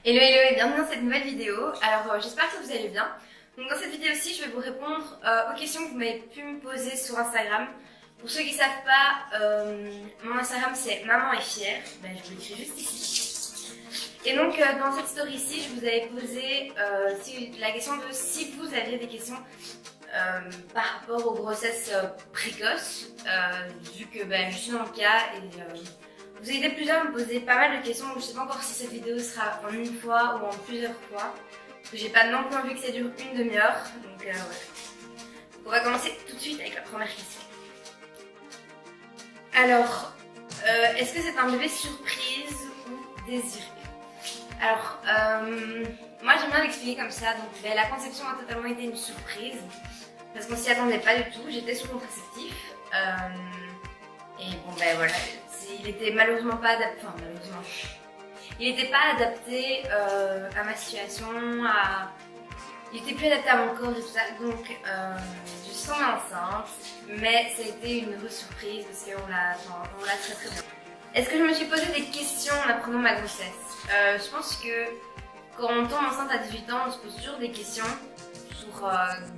Hello hello et bienvenue dans cette nouvelle vidéo. Alors j'espère que vous allez bien. Donc dans cette vidéo-ci je vais vous répondre aux questions que vous m'avez pu me poser sur Instagram. Pour ceux qui ne savent pas, mon Instagram c'est Maman est fière, je vous l'écris juste ici. Et donc dans cette story-ci je vous avais posé la question de si vous aviez des questions par rapport aux grossesses précoces, vu que je suis dans le cas et vous avez été plusieurs à me poser pas mal de questions, donc je sais pas encore si cette vidéo sera en une fois ou en plusieurs fois, parce que j'ai pas non plus envie que ça dure une demi-heure, donc voilà. On va commencer tout de suite avec la première question. Alors, est-ce que c'est un bébé surprise ou désiré? Alors, moi j'aime bien l'expliquer comme ça, donc la conception a totalement été une surprise, parce qu'on s'y attendait pas du tout, j'étais sous contraceptif, et bon voilà. Il était malheureusement pas adapté, il n'était pas adapté à ma situation, il était plus adapté à mon corps et tout ça, donc je suis tombée enceinte, mais ça a été une heureuse surprise parce qu'on l'a très bien. Est-ce que je me suis posé des questions en apprenant ma grossesse? Je pense que quand on tombe enceinte à 18 ans, on se pose toujours des questions sur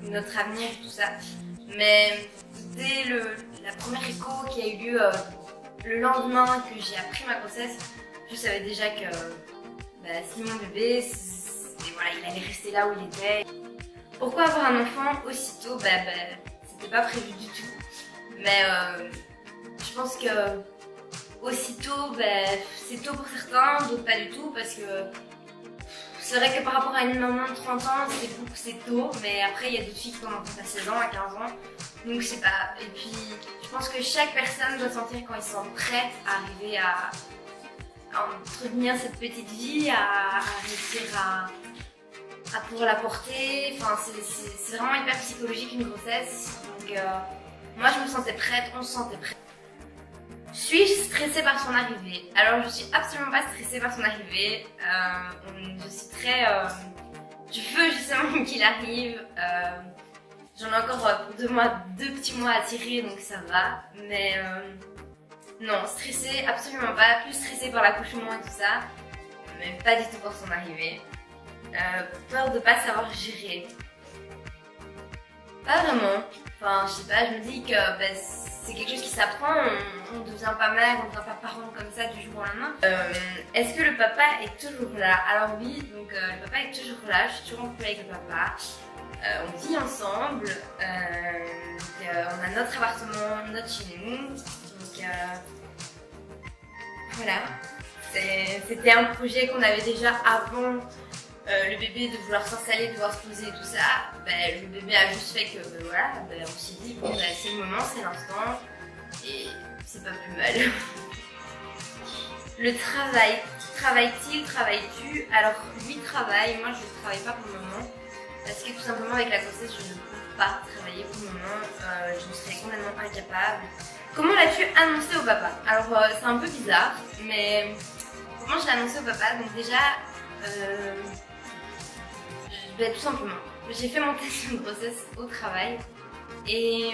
notre avenir et tout ça, mais dès la première écho qui a eu lieu le lendemain que j'ai appris ma grossesse, je savais déjà que si mon bébé, il allait rester là où il était. Pourquoi avoir un enfant aussitôt? C'était pas prévu du tout. Mais je pense que aussitôt, c'est tôt pour certains, d'autres pas du tout, parce que c'est vrai que par rapport à une maman de 30 ans, c'est tôt, mais après il y a d'autres filles qui tombent enceinte à 16 ans, à 15 ans. Donc je sais pas, et puis je pense que chaque personne doit sentir quand ils sont prêts à arriver à entretenir cette petite vie, à réussir à pouvoir la porter. Enfin, c'est vraiment hyper psychologique une grossesse. Donc moi je me sentais prête, on se sentait prête. Suis-je stressée par son arrivée? Alors je suis absolument pas stressée par son arrivée. Je suis très... je veux justement qu'il arrive. J'en ai encore deux petits mois à tirer, donc ça va. Mais non, stressée, absolument pas. Plus stressée par l'accouchement et tout ça, mais pas du tout pour son arrivée. Peur de pas savoir gérer. Pas vraiment. Enfin, je sais pas, je me dis que c'est quelque chose qui s'apprend. On devient pas mère, on devient pas parent comme ça du jour au lendemain. Est-ce que le papa est toujours là? Alors oui, donc le papa est toujours là. Je suis toujours en couple avec le papa. On vit ensemble, on a notre appartement, notre chez nous, donc voilà. C'était un projet qu'on avait déjà avant le bébé, de vouloir s'installer, de vouloir se poser et tout ça. Le bébé a juste fait que on s'est dit bon c'est le moment, c'est l'instant et c'est pas plus mal. Le travail, travaille-t-il, travailles-tu? Alors lui travaille, moi je ne travaille pas pour le moment. Parce que tout simplement avec la grossesse, je ne peux pas travailler pour le moment, je serais complètement incapable. Comment l'as-tu annoncé au papa? Alors c'est un peu bizarre, mais comment je l'ai annoncé au papa? Donc déjà, tout simplement, j'ai fait mon test de grossesse au travail et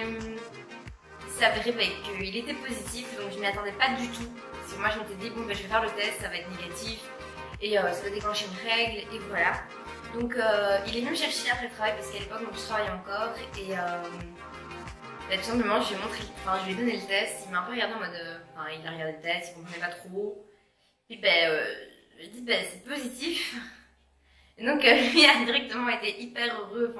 ça s'est avéré qu'il était positif, donc je m'y attendais pas du tout. Parce que moi je m'étais dit bon je vais faire le test, ça va être négatif et ça va déclencher une règle et voilà. Donc il est venu me chercher après le travail parce qu'à l'époque je travaillais encore et tout simplement je lui ai donné le test, il m'a un peu regardé en mode, il a regardé le test, il comprenait pas trop. Puis je lui ai dit c'est positif. Et donc lui a directement été hyper heureux,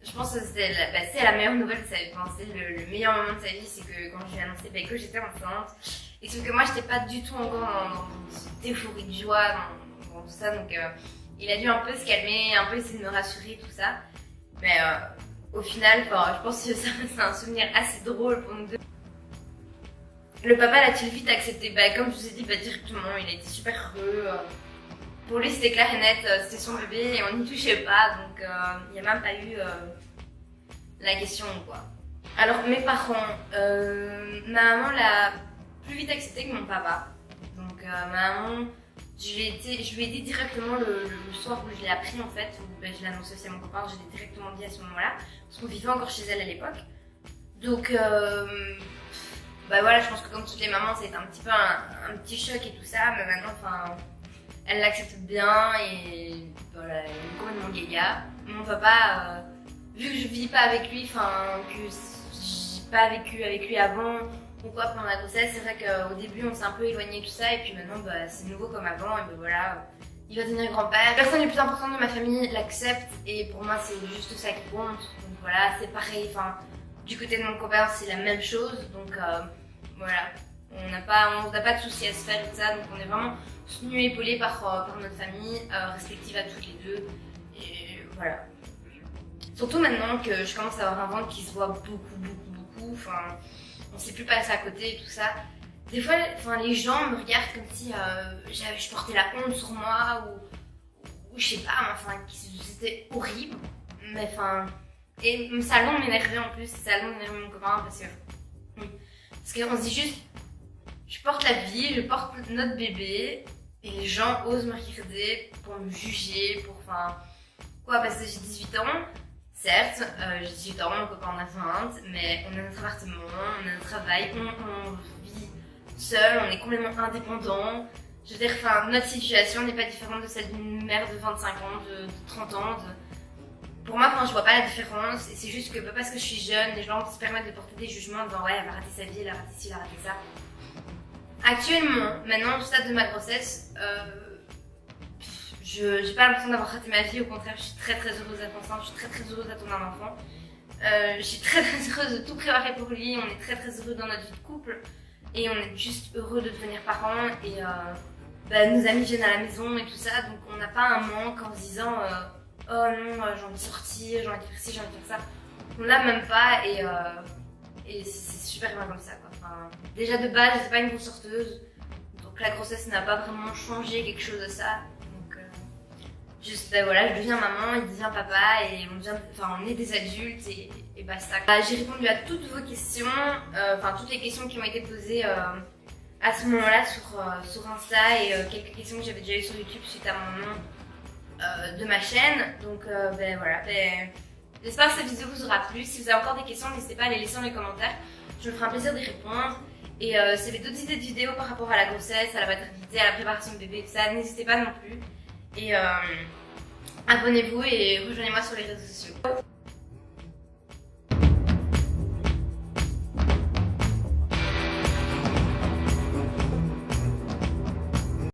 je pense que c'est la meilleure nouvelle de sa vie, c'est le meilleur moment de sa vie, c'est que quand je lui ai annoncé que j'étais enceinte. Et sauf que moi j'étais pas du tout encore dans cette euphorie de joie, dans tout ça, donc il a dû un peu se calmer, un peu essayer de me rassurer, tout ça. Mais au final, je pense que ça c'est un souvenir assez drôle pour nous deux. Le papa l'a-t-il vite accepté? Comme je vous ai dit, directement, il a été super heureux. Pour lui, c'était clair et net, c'était son bébé et on n'y touchait pas, donc il n'y a même pas eu la question, quoi. Alors, mes parents, ma maman l'a plus vite accepté que mon papa. Donc, ma maman... Je lui ai dit directement le soir où je l'ai appris en fait, où je l'ai annoncé aussi à mon copain, je l'ai directement dit à ce moment-là, parce qu'on vivait encore chez elle à l'époque. Donc voilà, je pense que comme toutes les mamans, ça a été un petit peu un petit choc et tout ça, mais maintenant, elle l'accepte bien et voilà, elle est complètement gaga. Mon papa, vu que je vis pas avec lui, enfin que j'ai pas vécu avec lui avant ou quoi pendant la grossesse, c'est vrai qu'au début on s'est un peu éloigné tout ça et puis maintenant c'est nouveau comme avant et voilà, il va devenir grand-père. La personne la plus importante de ma famille l'accepte et pour moi c'est juste ça qui compte. Donc voilà, c'est pareil, enfin du côté de mon copain c'est la même chose, donc voilà. On n'a pas de soucis à se faire et tout ça, donc on est vraiment soutenus et épaulés par notre famille, respective à toutes les deux. Et voilà. Surtout maintenant que je commence à avoir un ventre qui se voit beaucoup. Enfin, on sait plus passer à côté et tout ça. Des fois, enfin, les gens me regardent comme si je portais la honte sur moi ou je sais pas, enfin, c'était horrible. Mais enfin, et ça allait m'énerver en plus, ça allait m'énerver mon copain parce qu'on se dit juste. Je porte la vie, je porte notre bébé et les gens osent me regarder pour me juger, enfin... Quoi, parce que j'ai 18 ans, certes, j'ai 18 ans, mon copain en a 20, mais on a notre appartement, on a notre travail, on vit seul, on est complètement indépendant. Je veux dire, enfin, notre situation n'est pas différente de celle d'une mère de 25 ans, de 30 ans. Pour moi, je vois pas la différence et c'est juste que parce que je suis jeune, les gens se permettent de porter des jugements en disant ouais, elle va rater sa vie, elle a raté ci, elle a raté ça. Actuellement, maintenant au stade de ma grossesse, je n'ai pas l'impression d'avoir raté ma vie, au contraire je suis très heureuse d'être enceinte, je suis très heureuse d'attendre un enfant. Je suis très heureuse de tout préparer pour lui, on est très heureux dans notre vie de couple et on est juste heureux de devenir parents et nos amis viennent à la maison et tout ça, donc on n'a pas un manque en se disant oh non j'ai envie de sortir, j'ai envie de faire ci, j'ai envie de faire ça. On l'a même pas et c'est super bien comme ça quoi. Enfin, déjà de base j'étais pas une grosse sorteuse, donc la grossesse n'a pas vraiment changé quelque chose de ça. Donc juste voilà, je deviens maman, il devient papa et on est des adultes et basta. J'ai répondu à toutes vos questions, toutes les questions qui m'ont été posées à ce moment-là sur Insta et quelques questions que j'avais déjà eues sur YouTube suite à mon nom de ma chaîne. Donc voilà. J'espère que cette vidéo vous aura plu. Si vous avez encore des questions, n'hésitez pas à les laisser dans les commentaires. Je me ferai un plaisir d'y répondre. Et si vous avez d'autres idées de vidéos par rapport à la grossesse, à la maternité, à la préparation de bébé, tout ça, n'hésitez pas non plus. Et abonnez-vous et rejoignez-moi sur les réseaux sociaux.